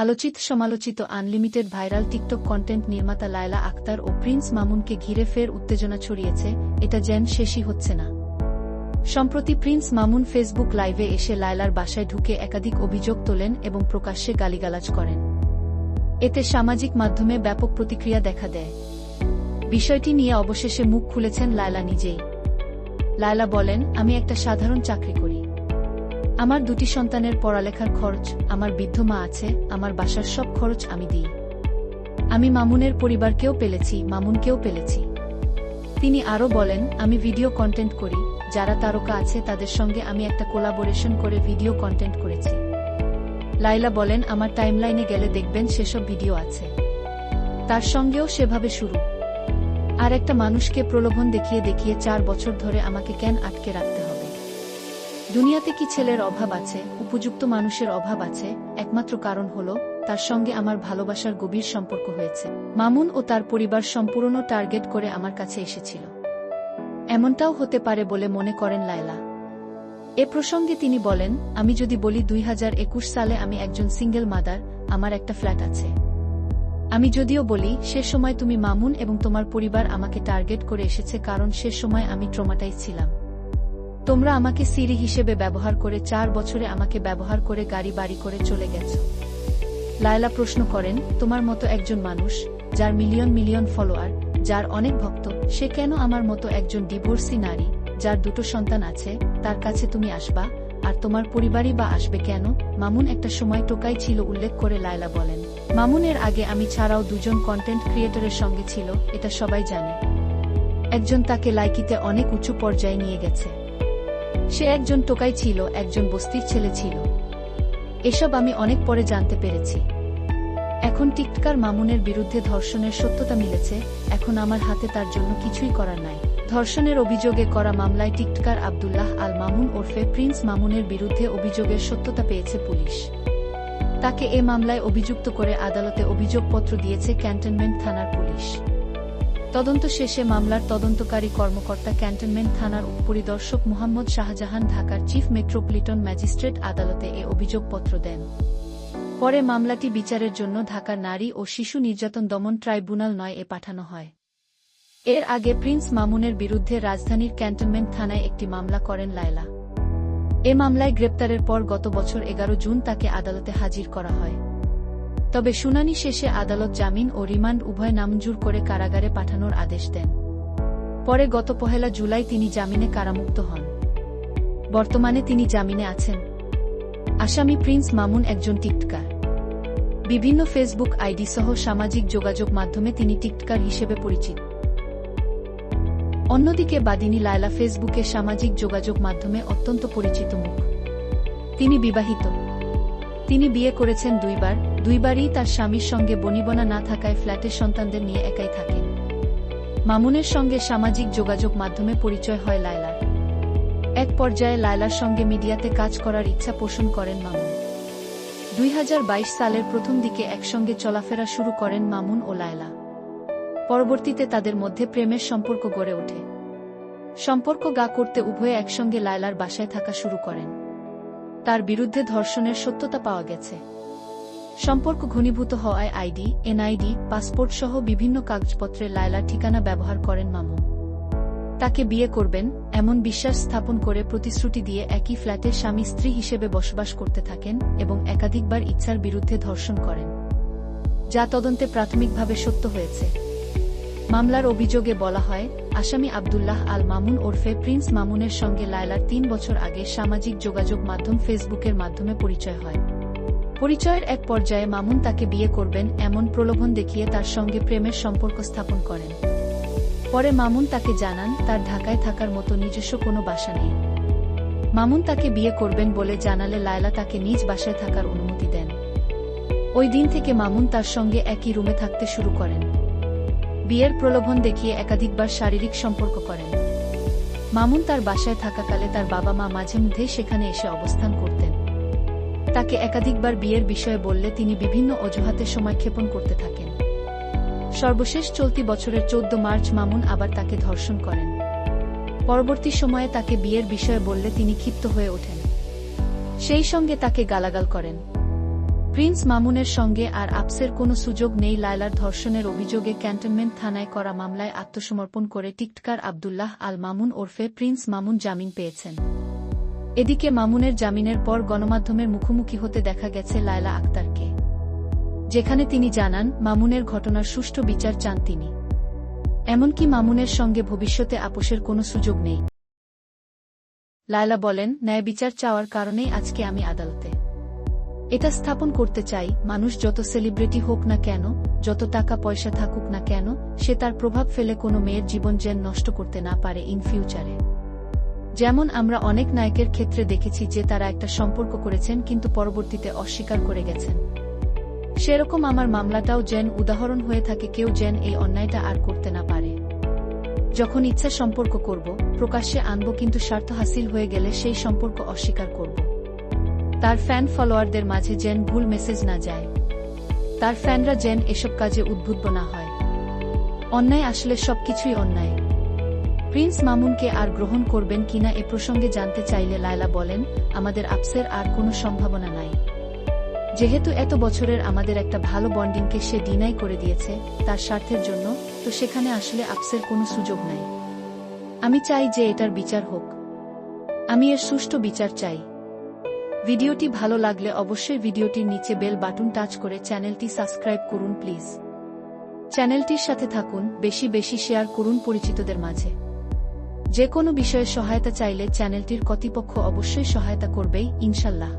আলোচিত সমালোচিত unlimited viral TikTok content নির্মাতা লায়লা আক্তার ও প্রিন্স মামুনকে ঘিরে ফের উত্তেজনা ছড়িয়েছে, এটা যেন শেষই হচ্ছে না। সম্প্রতি প্রিন্স মামুন ফেসবুক লাইভে এসে লায়লার বাসায় ঢুকে একাধিক অভিযোগ তোলেন এবং প্রকাশ্যে গালিগালাজ করেন। এতে সামাজিক মাধ্যমে ব্যাপক প্রতিক্রিয়া দেখা দেয়। বিষয়টি নিয়ে অবশেষে মুখ খুলেছেন লায়লা নিজেই। লায়লা বলেন, আমি একটা সাধারণ চাকরি করি। আমার 2টি সন্তানের পড়ালেখার খরচ, আমার বৃদ্ধ মা আছে, আমার বাসার সব খরচ আমি দিই। আমি মামুনের পরিবারকেও পেলেছি, মামুনকেও পেলেছি। তিনি আরও বলেন, আমি ভিডিও কন্টেন্ট করি, যারা তারকা আছে তাদের সঙ্গে আমি একটা কোলাবোরেশন করে ভিডিও কন্টেন্ট করেছি। লায়লা বলেন, আমার টাইমলাইনে গেলে দেখবেন সেসব ভিডিও আছে। তার সঙ্গেও সেভাবে শুরু। আর একটা মানুষকে প্রলোভন দেখিয়ে দেখিয়ে 4 বছর ধরে আমাকে কেন আটকে রাখতে হবে? দুনিয়াতে কি ছেলের অভাব আছে? উপযুক্ত মানুষের অভাব আছে। একমাত্র কারণ হলো তার সঙ্গে আমার ভালোবাসার গভীর সম্পর্ক হয়েছে। মামুন ও তার পরিবার সম্পূর্ণ টার্গেট করে আমার কাছে এসেছিল। এমনটাও হতে পারে বলে মনে করেন লায়লা। এ প্রসঙ্গে তিনি বলেন, আমি যদি বলি 2021 সালে আমি একজন সিঙ্গেল মাদার, আমার একটা ফ্ল্যাট আছে। আমি যদিও বলি সে সময় তুমি মামুন এবং তোমার পরিবার আমাকে টার্গেট করে এসেছে, কারণ সে সময় আমি ট্রমাটাইজ ছিলাম। তোমরা আমাকে সিঁড়ি হিসেবে ব্যবহার করে 4 বছরে আমাকে ব্যবহার করে গাড়ি বাড়ি করে চলে গেছ। লায়লা প্রশ্ন করেন, তোমার মতো একজন মানুষ, যার মিলিয়ন মিলিয়ন ফলোয়ার, যার অনেক ভক্ত, সে কেন আমার মতো একজন ডিভোর্সি নারী, যার 2টো সন্তান আছে, তার কাছে তুমি আসবা, আর তোমার পরিবারই বা আসবে কেন? মামুন একটা সময় টোকাই ছিল উল্লেখ করে লায়লা বলেন, মামুনের আগে আমি ছাড়াও 2জন কন্টেন্ট ক্রিয়েটরের সঙ্গে ছিল, এটা সবাই জানে। একজন তাকে লাইকিতে অনেক উঁচু পর্যায়ে নিয়ে গেছে। সে একজন টোকাই ছিল, একজন বস্তির ছেলে ছিল। এসব আমি অনেক পরে জানতে পেরেছি। এখন টিকটকার মামুনের বিরুদ্ধে ধর্ষণের সত্যতা মিলেছে, এখন আমার হাতে তার জন্য কিছুই করার নাই। ধর্ষণের অভিযোগে করা মামলায় টিকটকার আব্দুল্লাহ আল মামুন ওরফে প্রিন্স মামুনের বিরুদ্ধে অভিযোগের সত্যতা পেয়েছে পুলিশ। তাকে এ মামলায় অভিযুক্ত করে আদালতে অভিযোগপত্র দিয়েছে ক্যান্টনমেন্ট থানার পুলিশ। তদন্ত শেষে মামলার তদন্তকারী কর্মকর্তা ক্যান্টনমেন্ট থানার উপপরিদর্শক মোহাম্মদ শাহজাহান ঢাকার চিফ মেট্রোপলিটন ম্যাজিস্ট্রেট আদালতে এ অভিযোগপত্র দেন। পরে মামলাটি বিচারের জন্য ঢাকার নারী ও শিশু নির্যাতন দমন ট্রাইব্যুনাল 9 এ পাঠানো হয়। এর আগে প্রিন্স মামুনের বিরুদ্ধে রাজধানীর ক্যান্টনমেন্ট থানায় একটি মামলা করেন লায়লা। এ মামলায় গ্রেপ্তারের পর গত বছর 11 জুন তাকে আদালতে হাজির করা হয়। তবে শুনানি শেষে আদালত জামিন ও রিমান্ড উভয় নামঞ্জুর করে কারাগারে পাঠানোর আদেশ দেন। পরে গত 1 জুলাই তিনি জামিনে কারামুক্ত হন। বর্তমানে তিনি জামিনে আছেন। আসামি প্রিন্স মামুন একজন টিকটকার। বিভিন্ন ফেসবুক আইডি সহ সামাজিক যোগাযোগ মাধ্যমে তিনি টিকটকার হিসেবে পরিচিত। অন্যদিকে বাদিনী লায়লা ফেসবুকে সামাজিক যোগাযোগ মাধ্যমে অত্যন্ত পরিচিত মুখ। তিনি বিবাহিত। তিনি বিয়ে করেছেন 2বার, 2বারই তার স্বামীর সঙ্গে বনিবনা না থাকায় ফ্ল্যাটের সন্তানদের নিয়ে একাই থাকেন। মামুনের সঙ্গে সামাজিক যোগাযোগ মাধ্যমে পরিচয় হয় লায়লার। এক পর্যায়ে লায়লার সঙ্গে মিডিয়াতে কাজ করার ইচ্ছা পোষণ করেন মামুন। 2022 সালের প্রথম দিকে একসঙ্গে চলাফেরা শুরু করেন মামুন ও লায়লা। পরবর্তীতে তাদের মধ্যে প্রেমের সম্পর্ক গড়ে ওঠে। সম্পর্ক গা করতে উভয়ে একসঙ্গে লায়লার বাসায় থাকা শুরু করেন। তার বিরুদ্ধে ধর্ষণের সত্যতা পাওয়া গেছে। সম্পর্ক ঘনীভূত হওয়ায় আইডি, এনআইডি, পাসপোর্ট সহ বিভিন্ন কাগজপত্রে লায়লার ঠিকানা ব্যবহার করেন মামুন। তাকে বিয়ে করবেন এমন বিশ্বাস স্থাপন করে প্রতিশ্রুতি দিয়ে একই ফ্ল্যাটে স্বামী স্ত্রী হিসেবে বসবাস করতে থাকেন এবং একাধিকবার ইচ্ছার বিরুদ্ধে ধর্ষণ করেন, যা তদন্তে প্রাথমিকভাবে সত্য হয়েছে। মামলার অভিযোগে বলা হয়, আসামি আব্দুল্লাহ আল মামুন ওরফে প্রিন্স মামুনের সঙ্গে লায়লার 3 বছর আগে সামাজিক যোগাযোগ মাধ্যম ফেসবুকের মাধ্যমে পরিচয় হয়। পরিচয়ের এক পর্যায়ে মামুন তাকে বিয়ে করবেন এমন প্রলোভন দেখিয়ে তার সঙ্গে প্রেমের সম্পর্ক স্থাপন করেন। পরে মামুন তাকে জানান তার ঢাকায় থাকার মতো নিজস্ব কোনো বাসা নেই। মামুন তাকে বিয়ে করবেন বলে জানালে লায়লা তাকে নিজ বাসায় থাকার অনুমতি দেন। ওই দিন থেকে মামুন তার সঙ্গে একই রুমে থাকতে শুরু করেন। বিয়ের প্রলোভন দেখিয়ে একাধিকবার শারীরিক সম্পর্ক করেন। মামুন তার বাসায় থাকাকালে তার বাবা মা মাঝে মধ্যেই সেখানে এসে অবস্থান করতেন। তাকে একাধিকবার বিয়ের বিষয়ে বললে তিনি বিভিন্ন অজুহাতে সময় ক্ষেপণ করতে থাকেন। সর্বশেষ চলতি বছরের 14 মার্চ মামুন আবার তাকে ধর্ষণ করেন। পরবর্তী সময়ে তাকে বিয়ের বিষয়ে বললে তিনি ক্ষিপ্ত হয়ে ওঠেন। সেই সঙ্গে তাকে গালাগাল করেন। প্রিন্স মামুনের সঙ্গে আর আপসের কোনো সুযোগ নেই। লায়লার ধর্ষণের অভিযোগে ক্যান্টনমেন্ট থানায় করা মামলায় আত্মসমর্পণ করে টিকটকার আব্দুল্লাহ আল মামুন ওরফে প্রিন্স মামুন জামিন পেয়েছেন। এদিকে মামুনের জামিনের পর গণমাধ্যমের মুখোমুখি হতে দেখা গেছে লায়লা আক্তারকে, যেখানে তিনি জানান মামুনের ঘটনার সুষ্ঠু বিচার চান তিনি। এমনকি মামুনের সঙ্গে ভবিষ্যতে আপোষের কোনো সুযোগ নেই। লায়লা বলেন, ন্যায় বিচার চাওয়ার কারণেই আজকে আমি আদালতে এটা স্থাপন করতে চাই, মানুষ যত সেলিব্রিটি হোক না কেন, যত টাকা পয়সা থাকুক না কেন, সে তার প্রভাব ফেলে কোনো মেয়ের জীবন যেন নষ্ট করতে না পারে ইন ফিউচারে। যেমন আমরা অনেক নায়কের ক্ষেত্রে দেখেছি যে তারা একটা সম্পর্ক করেছেন কিন্তু পরবর্তীতে অস্বীকার করে গেছেন। সেরকম আমার মামলাটাও যেন উদাহরণ হয়ে থাকে, কেউ যেন এই অন্যায়টা আর করতে না পারে। যখন ইচ্ছা সম্পর্ক করব, প্রকাশ্যে আনব, কিন্তু স্বার্থ হাসিল হয়ে গেলে সেই সম্পর্ক অস্বীকার করব। তার ফ্যান ফলোয়ারদের মাঝে যেন ভুল মেসেজ না যায়, তার ফ্যানরা যেন এসব কাজে উদ্বুদ্ধ না হয়। অন্যায় আসলে সবকিছুই অন্যায়। প্রিন্স মামুনকে আর গ্রহণ করবেন কিনা এ প্রসঙ্গে জানতে চাইলে লায়লা বলেন, আমাদের আপসের আর কোনো সম্ভাবনা নাই। যেহেতু এত বছরের আমাদের একটা ভালো বন্ডিংকে সে ডিনাই করে দিয়েছে তার স্বার্থের জন্য, তো সেখানে আসলে আপসের কোনো সুযোগ নাই। আমি চাই যে এটার বিচার হোক, আমি এর সুষ্ঠু বিচার চাই। ভিডিওটি ভালো লাগলে অবশ্যই ভিডিওটির নিচে বেল বাটন টাচ করে চ্যানেলটি সাবস্ক্রাইব করুন প্লিজ। চ্যানেলটির সাথে থাকুন, বেশি বেশি শেয়ার করুন পরিচিতদের মাঝে। যে কোনো বিষয়ে সহায়তা চাইলে চ্যানেলটির কর্তৃপক্ষ অবশ্যই সহায়তা করবেই ইনশাল্লাহ।